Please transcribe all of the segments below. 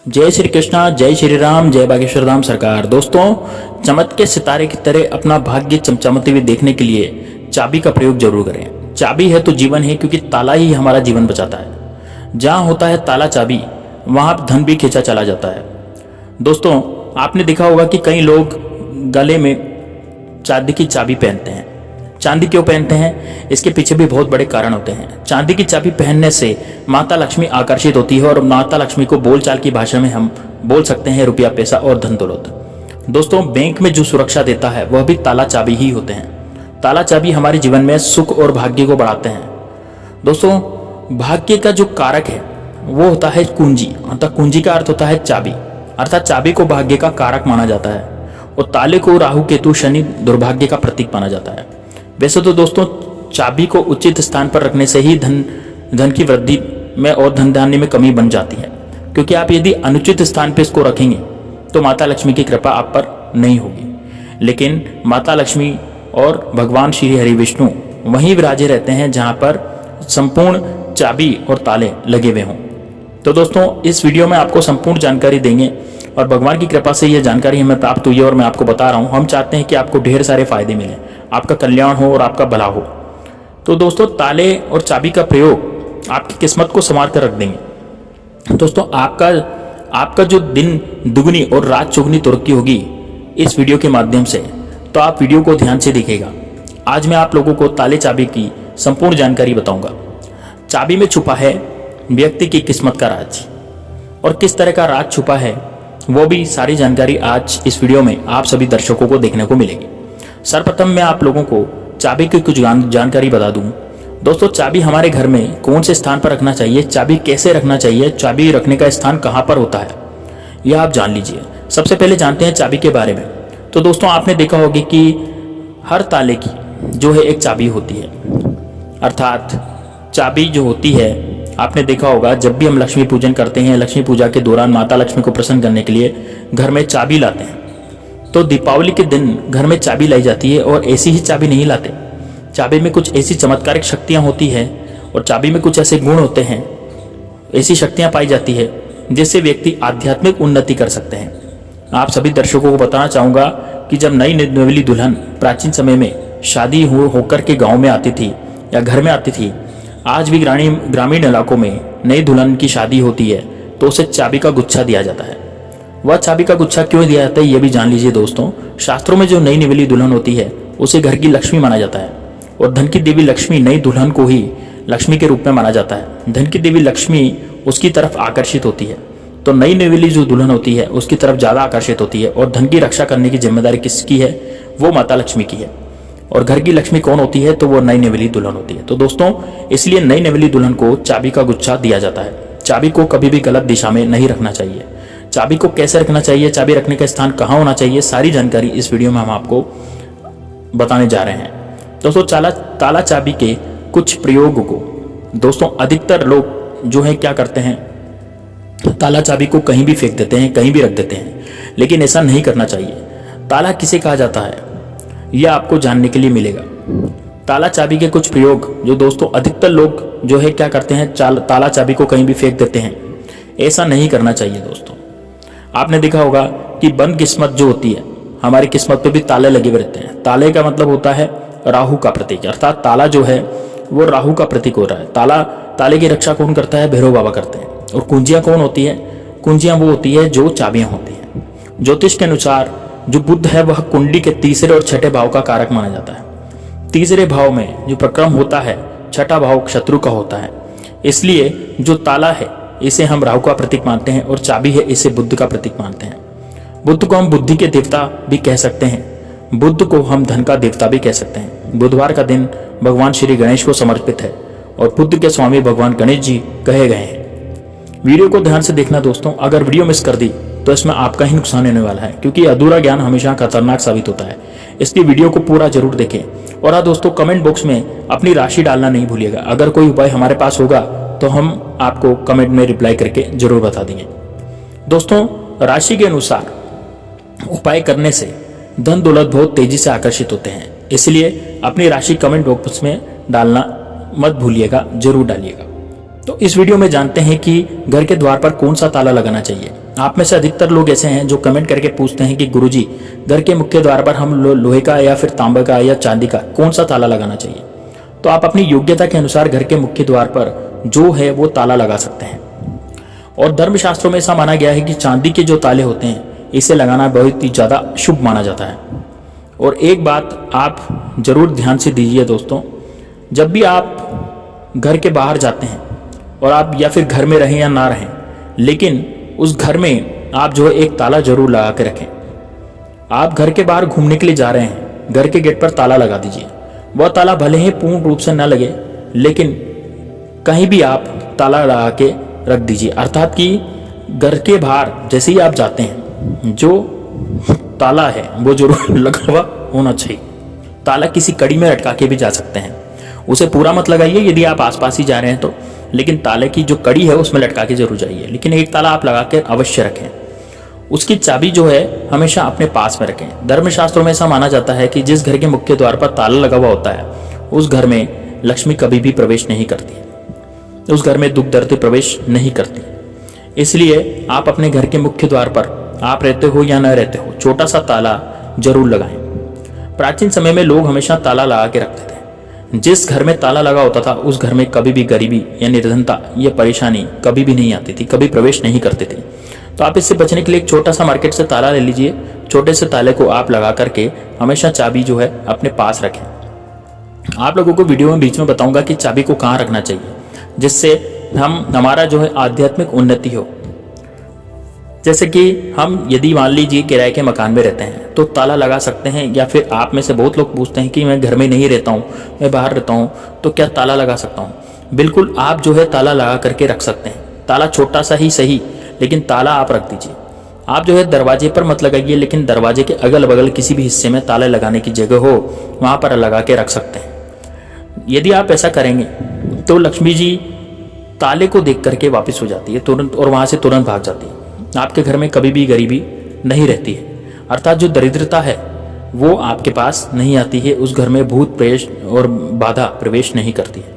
जय श्री कृष्णा, जय श्री राम, जय बागेश्वर धाम सरकार। दोस्तों, चमक के सितारे की तरह अपना भाग्य चमचमाते हुए देखने के लिए चाबी का प्रयोग जरूर करें। चाबी है तो जीवन है, क्योंकि ताला ही हमारा जीवन बचाता है। जहां होता है ताला चाबी, वहां धन भी खींचा चला जाता है। दोस्तों, आपने देखा होगा कि कई लोग गले में चांदी की चाबी पहनते हैं। चांदी क्यों पहनते हैं? इसके पीछे भी बहुत बड़े कारण होते हैं। चांदी की चाबी पहनने से माता लक्ष्मी आकर्षित होती है, और माता लक्ष्मी को बोलचाल की भाषा में हम बोल सकते हैं रुपया, पैसा और धन दौलत। दोस्तों, बैंक में जो सुरक्षा देता है वह भी ताला चाबी ही होते हैं। ताला चाबी हमारे जीवन में सुख और भाग्य को बढ़ाते हैं। दोस्तों, भाग्य का जो कारक है वो होता है कुंजी, अर्थात कुंजी का अर्थ होता है चाबी, अर्थात चाबी को भाग्य का कारक माना जाता है, और ताले को राहु केतु शनि दुर्भाग्य का प्रतीक माना जाता है। वैसे तो दोस्तों, चाबी को उचित स्थान पर रखने से ही धन की वृद्धि में और धन धान्य में कमी बन जाती है, क्योंकि आप यदि अनुचित स्थान पर इसको रखेंगे तो माता लक्ष्मी की कृपा आप पर नहीं होगी। लेकिन माता लक्ष्मी और भगवान श्री हरि विष्णु वहीं विराजे रहते हैं जहां पर संपूर्ण चाबी और ताले लगे हुए हों। तो दोस्तों, इस वीडियो में आपको संपूर्ण जानकारी देंगे, और भगवान की कृपा से यह जानकारी हमें प्राप्त हुई है और मैं आपको बता रहा हूं। हम चाहते हैं कि आपको ढेर सारे फायदे मिले, आपका कल्याण हो और आपका भला हो। तो दोस्तों, ताले और चाबी का प्रयोग आपकी किस्मत को संवार कर रख देंगे। दोस्तों, आपका जो दिन दुगनी और रात चौगुनी तरक्की होगी इस वीडियो के माध्यम से, तो आप वीडियो को ध्यान से देखिएगा। आज मैं आप लोगों को ताले चाबी की संपूर्ण जानकारी बताऊंगा। चाबी में छुपा है व्यक्ति की किस्मत का राज, और किस तरह का राज छुपा है वो भी सारी जानकारी आज इस वीडियो में आप सभी दर्शकों को देखने को मिलेगी। सर्वप्रथम मैं आप लोगों को चाबी की कुछ जानकारी बता दूं। दोस्तों, चाबी हमारे घर में कौन से स्थान पर रखना चाहिए, चाबी कैसे रखना चाहिए, चाबी रखने का स्थान कहां पर होता है, यह आप जान लीजिए। सबसे पहले जानते हैं चाबी के बारे में। तो दोस्तों, आपने देखा होगा कि हर ताले की जो है एक चाबी होती है, अर्थात चाबी जो होती है, आपने देखा होगा जब भी हम लक्ष्मी पूजन करते हैं, लक्ष्मी पूजा के दौरान माता लक्ष्मी को प्रसन्न करने के लिए घर में चाबी लाते हैं। तो दीपावली के दिन घर में चाबी लाई जाती है, और ऐसी ही चाबी नहीं लाते। चाबी में कुछ ऐसी चमत्कारिक शक्तियां होती है, और चाबी में कुछ ऐसे गुण होते हैं, ऐसी शक्तियां पाई जाती है जिससे व्यक्ति आध्यात्मिक उन्नति कर सकते हैं। आप सभी दर्शकों को बताना चाहूंगा कि जब नई नवेली दुल्हन प्राचीन समय में शादी होकर के गाँव में आती थी या घर में आती थी, आज भी ग्रामीण इलाकों में नई दुल्हन की शादी होती है तो उसे चाबी का गुच्छा दिया जाता है। वह चाबी का गुच्छा क्यों दिया जाता है यह भी जान लीजिए। दोस्तों, शास्त्रों में जो नई नवेली दुल्हन होती है उसे घर की लक्ष्मी माना जाता है, और धन की देवी लक्ष्मी नई दुल्हन को ही लक्ष्मी के रूप में माना जाता है। धन की देवी लक्ष्मी उसकी तरफ आकर्षित होती है, तो नई नवेली जो दुल्हन होती है उसकी तरफ ज्यादा आकर्षित होती है, और धन की रक्षा करने की जिम्मेदारी किसकी है? वो माता लक्ष्मी की है। और घर की लक्ष्मी कौन होती है? तो वो नई नवेली दुल्हन होती है। तो दोस्तों, इसलिए नई नवेली दुल्हन को चाबी का गुच्छा दिया जाता है। चाबी को कभी भी गलत दिशा में नहीं रखना चाहिए। चाबी को कैसे रखना चाहिए, चाबी रखने का स्थान कहाँ होना चाहिए, सारी जानकारी इस वीडियो में हम आपको बताने जा रहे हैं। दोस्तों, ताला चाबी के कुछ प्रयोग को, दोस्तों अधिकतर लोग जो है क्या करते हैं, ताला चाबी को कहीं भी फेंक देते हैं, कहीं भी रख देते हैं, लेकिन ऐसा नहीं करना चाहिए। ताला किसे कहा जाता है यह आपको जानने के लिए मिलेगा। ताला चाबी के कुछ प्रयोग जो दोस्तों अधिकतर लोग जो है क्या करते हैं, ताला चाबी को कहीं भी फेंक देते हैं। ऐसा नहीं करना चाहिए। दोस्तों, आपने देखा होगा कि बंद किस्मत जो होती है, हमारी किस्मत पे भी ताले लगे हुए रहते हैं। ताले का मतलब होता है राहु का प्रतीक, अर्थात ताला जो है वो राहु का प्रतीक हो रहा है। ताले की रक्षा कौन करता है? भैरव बाबा करते हैं। और कुंजियां कौन होती है? कुंजियां वो होती है जो चाबियां होती हैं। ज्योतिष के अनुसार जो बुध है वह कुंडली के तीसरे और छठे भाव का कारक माना जाता है। तीसरे भाव में जो प्रक्रम होता है, छठा भाव शत्रु का होता है। इसलिए जो ताला है इसे हम राहु का प्रतीक मानते हैं, और चाबी है इसे बुध का प्रतीक मानते हैं। बुध को हम बुद्धि के देवता भी कह सकते हैं, बुध को हम धन का देवता भी कह सकते हैं। बुधवार का दिन भगवान श्री गणेश को समर्पित है, और बुद्ध के स्वामी भगवान गणेश जी कहे गए हैं। वीडियो को ध्यान से देखना दोस्तों, अगर वीडियो मिस कर दी तो इसमें आपका ही नुकसान होने वाला है, क्योंकि अधूरा ज्ञान हमेशा खतरनाक साबित होता है। इसलिए वीडियो को पूरा जरूर देखें। और हाँ दोस्तों, कमेंट बॉक्स में अपनी राशि डालना नहीं भूलिएगा। अगर कोई उपाय हमारे पास होगा तो हम आपको कमेंट में रिप्लाई करके जरूर बता देंगे। दोस्तों, राशि के अनुसार उपाय करने से धन दौलत बहुत तेजी से आकर्षित होते हैं, इसलिए अपनी राशि कमेंट बॉक्स में डालना मत भूलिएगा, जरूर डालिएगा। तो इस वीडियो में जानते हैं कि घर के द्वार पर कौन सा ताला लगाना चाहिए। आप में से अधिकतर लोग ऐसे हैं जो कमेंट करके पूछते हैं कि गुरुजी, घर के मुख्य द्वार पर हम लोहे का या फिर तांबे का या चांदी का कौन सा ताला लगाना चाहिए। तो आप अपनी योग्यता के अनुसार घर के मुख्य द्वार पर जो है वो ताला लगा सकते हैं। और धर्मशास्त्रों में ऐसा माना गया है कि चांदी के जो ताले होते हैं इसे लगाना बहुत ही ज़्यादा शुभ माना जाता है। और एक बात आप जरूर ध्यान से दीजिए दोस्तों, जब भी आप घर के बाहर जाते हैं और आप या फिर घर में रहें या ना रहें, लेकिन उस घर में आप जो है एक ताला जरूर लगा के रखें। आप घर के बाहर घूमने के लिए जा रहे हैं, घर के गेट पर ताला लगा दीजिए। वह ताला भले ही पूर्ण रूप से न लगे, लेकिन कहीं भी आप ताला लगा के रख दीजिए। अर्थात कि घर के बाहर जैसे ही आप जाते हैं जो ताला है वो जरूर लगा हुआ होना चाहिए। ताला किसी कड़ी में लटका के भी जा सकते हैं, उसे पूरा मत लगाइए यदि आप आसपास ही जा रहे हैं तो, लेकिन ताले की जो कड़ी है उसमें लटका के जरूर जाइए। लेकिन एक ताला आप लगा के अवश्य रखें। उसकी चाबी जो है हमेशा अपने पास में रखें। धर्मशास्त्रों में ऐसा माना जाता है कि जिस घर के मुख्य द्वार पर ताला लगा हुआ होता है उस घर में लक्ष्मी कभी भी प्रवेश नहीं करती, उस घर में दुख दर्द प्रवेश नहीं करती। इसलिए आप अपने घर के मुख्य द्वार पर आप रहते हो या न रहते हो छोटा सा ताला जरूर लगाएं। प्राचीन समय में लोग हमेशा ताला लगा के रखते थे। जिस घर में ताला लगा होता था उस घर में कभी भी गरीबी या निर्धनता या परेशानी कभी भी नहीं आती थी, कभी प्रवेश नहीं करते थे। तो आप इससे बचने के लिए एक छोटा सा मार्केट से ताला ले लीजिए। छोटे से ताले को आप लगा करके हमेशा चाबी जो है अपने पास रखें। आप लोगों को वीडियो में बीच में बताऊंगा कि चाबी को कहाँ रखना चाहिए जिससे हमारा जो है आध्यात्मिक उन्नति हो। जैसे कि हम यदि मान लीजिए किराए के मकान में रहते हैं तो ताला लगा सकते हैं, या फिर आप में से बहुत लोग पूछते हैं कि मैं घर में नहीं रहता हूँ, मैं बाहर रहता हूँ, तो क्या ताला लगा सकता हूँ? बिल्कुल, आप जो है ताला लगा करके रख सकते हैं। ताला छोटा सा ही सही, लेकिन ताला आप रख दीजिए। आप जो है दरवाजे पर मत लगाइए, लेकिन दरवाजे के अगल बगल किसी भी हिस्से में ताले लगाने की जगह हो वहाँ पर लगा के रख सकते हैं। यदि आप ऐसा करेंगे तो लक्ष्मी जी ताले को देख करके वापस हो जाती है तुरंत, और वहाँ से तुरंत भाग जाती है। आपके घर में कभी भी गरीबी नहीं रहती है, अर्थात जो दरिद्रता है वो आपके पास नहीं आती है। उस घर में भूत प्रेत और बाधा प्रवेश नहीं करती है।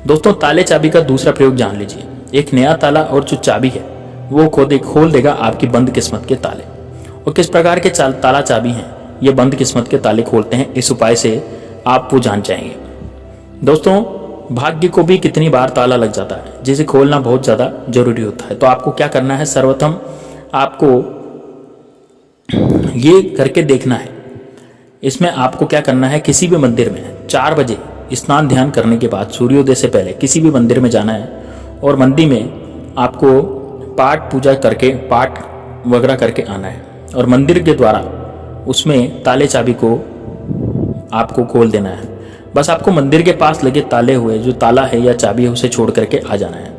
दोस्तों, ताले चाबी का दूसरा प्रयोग जान लीजिए। एक नया ताला और जो चाबी है वो खोल देगा आपकी बंद किस्मत के ताले। और किस प्रकार के ताला चाबी हैं ये बंद किस्मत के ताले खोलते हैं, इस उपाय से आप वो जान जाएंगे। दोस्तों, भाग्य को भी कितनी बार ताला लग जाता है, जिसे खोलना बहुत ज़्यादा जरूरी होता है। तो आपको क्या करना है, सर्वप्रथम आपको ये करके देखना है। इसमें आपको क्या करना है, किसी भी मंदिर में 4 बजे स्नान ध्यान करने के बाद सूर्योदय से पहले किसी भी मंदिर में जाना है, और मंदिर में आपको पाठ पूजा करके पाठ वगैरह करके आना है, और मंदिर के द्वारा उसमें ताले चाबी को आपको खोल देना है। बस आपको मंदिर के पास लगे ताले हुए जो ताला है या चाबी है उसे छोड़ करके आ जाना है।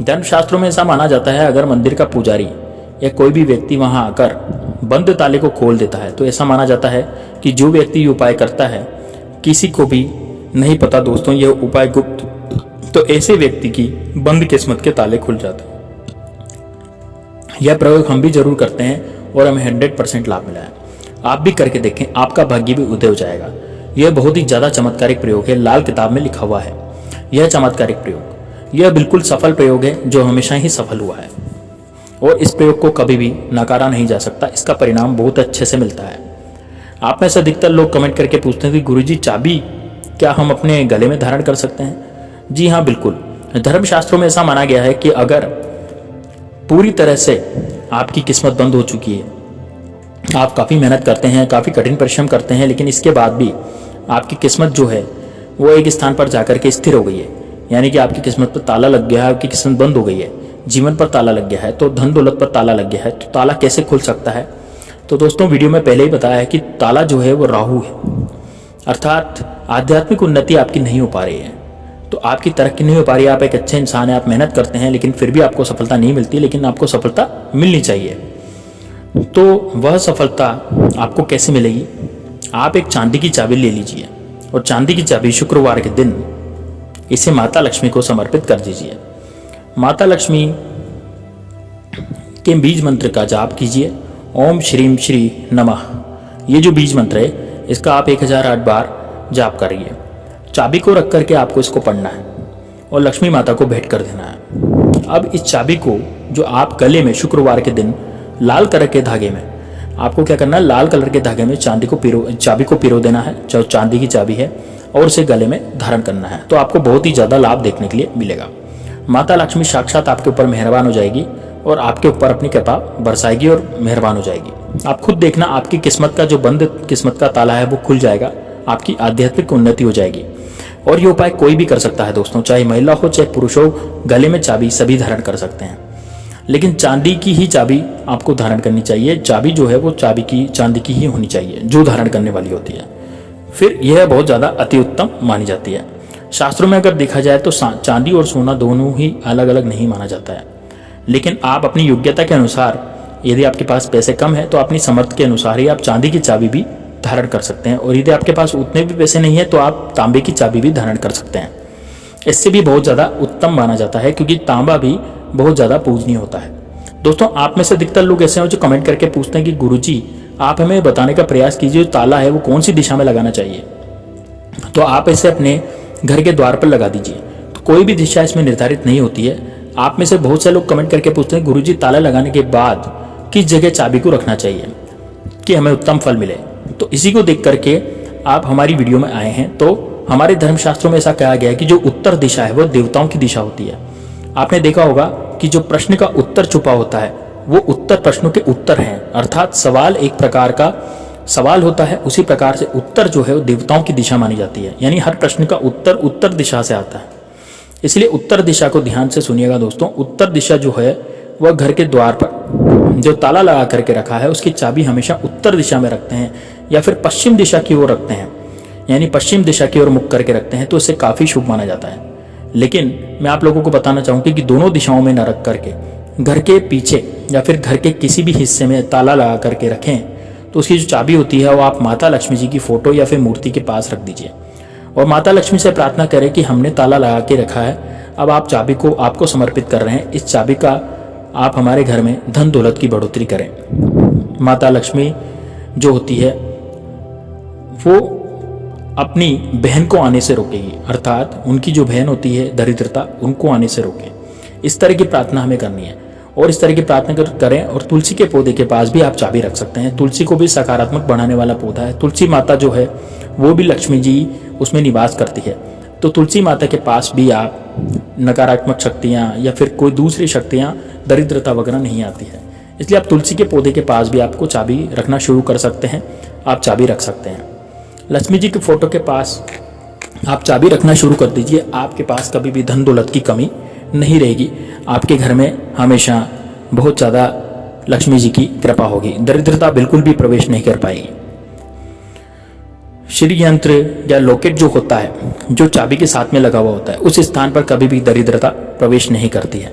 धर्मशास्त्रों में ऐसा माना जाता है, अगर मंदिर का पुजारी या कोई भी व्यक्ति वहां आकर बंद ताले को खोल देता है तो ऐसा माना जाता है कि जो व्यक्ति ये उपाय करता है किसी को भी नहीं पता दोस्तों, यह उपाय गुप्त, तो ऐसे व्यक्ति की बंद किस्मत के ताले खुल जाते हैं। यह प्रयोग हम भी जरूर करते हैं और हमें 100% लाभ मिला है। आप भी करके देखें, आपका भाग्य भी उदय हो जाएगा। यह बहुत ही ज्यादा चमत्कारिक प्रयोग है, लाल किताब में लिखा हुआ है। यह चमत्कारिक प्रयोग, यह बिल्कुल सफल प्रयोग है जो हमेशा ही सफल हुआ है, और इस प्रयोग को कभी भी नकारा नहीं जा सकता। इसका परिणाम बहुत अच्छे से मिलता है। आप में से अधिकतर लोग कमेंट करके पूछते हैं कि गुरुजी, चाबी क्या हम अपने गले में धारण कर सकते हैं? जी हाँ, बिल्कुल। धर्मशास्त्रों में ऐसा माना गया है कि अगर पूरी तरह से आपकी किस्मत बंद हो चुकी है, आप काफ़ी मेहनत करते हैं, काफ़ी कठिन परिश्रम करते हैं, लेकिन इसके बाद भी आपकी किस्मत जो है वो एक स्थान पर जाकर के स्थिर हो गई है, यानी कि आपकी किस्मत पर ताला लग गया है, आपकी किस्मत बंद हो गई है, जीवन पर ताला लग गया है, तो धन दौलत पर ताला लग गया है, तो ताला कैसे खुल सकता है? तो दोस्तों, वीडियो में पहले ही बताया है कि ताला जो है वो राहु है, अर्थात आध्यात्मिक उन्नति आपकी नहीं हो पा रही है, तो आपकी तरक्की नहीं हो पा रही है। आप एक अच्छे इंसान हैं, आप मेहनत करते हैं, लेकिन फिर भी आपको सफलता नहीं मिलती, लेकिन आपको सफलता मिलनी चाहिए। तो वह सफलता आपको कैसे मिलेगी? आप एक चांदी की चाबी ले लीजिए, और चांदी की चाबी शुक्रवार के दिन इसे माता लक्ष्मी को समर्पित कर दीजिए। माता लक्ष्मी के बीज मंत्र का जाप कीजिए, ओम श्रीम श्री नमः। ये जो बीज मंत्र है इसका आप 1008 बार जाप करिए। चाबी को रख करके आपको इसको पढ़ना है और लक्ष्मी माता को भेंट कर देना है। अब इस चाबी को जो आप गले में शुक्रवार के दिन लाल कलर के धागे में, आपको क्या करना है, लाल कलर के धागे में चाबी को पिरो देना है, जो चांदी की चाबी है, और उसे गले में धारण करना है। तो आपको बहुत ही ज़्यादा लाभ देखने के लिए मिलेगा। माता लक्ष्मी साक्षात आपके ऊपर मेहरबान हो जाएगी और आपके ऊपर अपनी कृपा बरसाएगी और मेहरबान हो जाएगी। आप खुद देखना, आपकी किस्मत का जो बंद किस्मत का ताला है वो खुल जाएगा, आपकी आध्यात्मिक उन्नति हो जाएगी। और ये उपाय कोई भी कर सकता है दोस्तों, चाहे महिला हो चाहे पुरुष हो, गले में चाबी सभी धारण कर सकते हैं। लेकिन चांदी की ही चाबी आपको धारण करनी चाहिए। चाबी जो है वो चांदी की ही होनी चाहिए जो धारण करने वाली होती है। फिर यह बहुत ज़्यादा अति उत्तम मानी जाती है। शास्त्रों में अगर देखा जाए तो चांदी और सोना दोनों ही अलग अलग नहीं माना जाता है, लेकिन आप अपनी योग्यता के अनुसार, यदि आपके पास पैसे कम है तो अपनी समर्थ के अनुसार ही आप चांदी की चाबी भी धारण कर सकते हैं, और यदि आपके पास उतने भी पैसे नहीं है तो आप तांबे की चाबी भी धारण कर सकते हैं। इससे भी बहुत ज़्यादा उत्तम माना जाता है, क्योंकि तांबा भी बहुत ज़्यादा पूजनीय होता है। दोस्तों, आप में से अधिकतर लोग ऐसे हैं जो कमेंट करके पूछते हैं कि गुरुजी आप हमें बताने का प्रयास कीजिए जो ताला है वो कौन सी दिशा में लगाना चाहिए। तो आप इसे अपने घर के द्वार पर लगा दीजिए। तो कोई भी दिशा इसमें निर्धारित नहीं होती है। आप में से बहुत से लोग कमेंट करके पूछते हैं गुरुजी ताला लगाने के बाद किस जगह चाबी को रखना चाहिए कि हमें उत्तम फल मिले। तो इसी को देख करके आप हमारी वीडियो में आए हैं। तो हमारे धर्मशास्त्रों में ऐसा कहा गया है कि जो उत्तर दिशा है वो देवताओं की दिशा होती है। आपने देखा होगा कि जो प्रश्न का उत्तर छुपा होता है वो उत्तर प्रश्नों के उत्तर हैं, अर्थात सवाल एक प्रकार का सवाल होता है, उसी प्रकार से उत्तर जो है वो देवताओं की दिशा मानी जाती है। यानी हर प्रश्न का उत्तर उत्तर दिशा से आता है। इसलिए उत्तर दिशा को ध्यान से सुनिएगा दोस्तों। उत्तर दिशा जो है वह घर के द्वार पर जो ताला लगा करके रखा है उसकी चाबी हमेशा उत्तर दिशा में रखते हैं, या फिर पश्चिम दिशा की ओर रखते हैं, यानी पश्चिम दिशा की ओर मुख करके रखते हैं, तो इससे काफ़ी शुभ माना जाता है। लेकिन मैं आप लोगों को बताना चाहूँगी कि दोनों दिशाओं में न रख करके घर के पीछे या फिर घर के किसी भी हिस्से में ताला लगा करके रखें, तो उसकी जो चाबी होती है वो आप माता लक्ष्मी जी की फोटो या फिर मूर्ति के पास रख दीजिए और माता लक्ष्मी से प्रार्थना करें कि हमने ताला लगा के रखा है, अब आप चाबी को आपको समर्पित कर रहे हैं, इस चाबी का आप हमारे घर में धन दौलत की बढ़ोतरी करें। माता लक्ष्मी जो होती है वो अपनी बहन को आने से रोकेगी, अर्थात उनकी जो बहन होती है दरिद्रता, उनको आने से रोके। इस तरह की प्रार्थना हमें करनी है और इस तरह की प्रार्थना करें। और तुलसी के पौधे के पास भी आप चाबी रख सकते हैं। तुलसी को भी सकारात्मक बढ़ाने वाला पौधा है। तुलसी माता जो है वो भी लक्ष्मी जी उसमें निवास करती है। तो तुलसी माता के पास भी आप नकारात्मक शक्तियाँ या फिर कोई दूसरी शक्तियाँ, दरिद्रता वगैरह नहीं आती है। इसलिए आप तुलसी के पौधे के पास भी आपको चाबी रखना शुरू कर सकते हैं। आप चाबी रख सकते हैं। लक्ष्मी जी के फोटो के पास आप चाबी रखना शुरू कर दीजिए। आपके पास कभी भी धन दौलत की कमी नहीं रहेगी। आपके घर में हमेशा बहुत ज़्यादा लक्ष्मी जी की कृपा होगी। दरिद्रता बिल्कुल भी प्रवेश नहीं कर पाएगी। श्री यंत्र या लॉकेट जो होता है, जो चाबी के साथ में लगा हुआ होता है, उस स्थान पर कभी भी दरिद्रता प्रवेश नहीं करती है।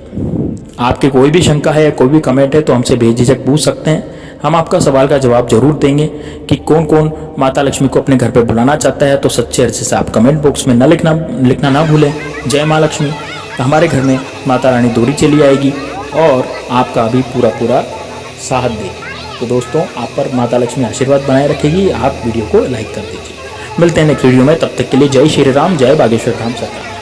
आपके कोई भी शंका है या कोई भी कमेंट है तो हमसे बेझिझक पूछ सकते हैं। हम आपका सवाल का जवाब जरूर देंगे कि कौन कौन माता लक्ष्मी को अपने घर पर बुलाना चाहता है। तो सच्चे अर्थ से आप कमेंट बॉक्स में लिखना ना भूलें। जय माँ लक्ष्मी। हमारे घर में माता रानी दौड़ी चली आएगी और आपका भी पूरा साथ देगी। तो दोस्तों, आप पर माता लक्ष्मी आशीर्वाद बनाए रखेगी। आप वीडियो को लाइक कर दीजिए। मिलते हैं नेक्स्ट वीडियो में, तब तक के लिए जय श्री राम, जय बागेश्वर धाम सरकार।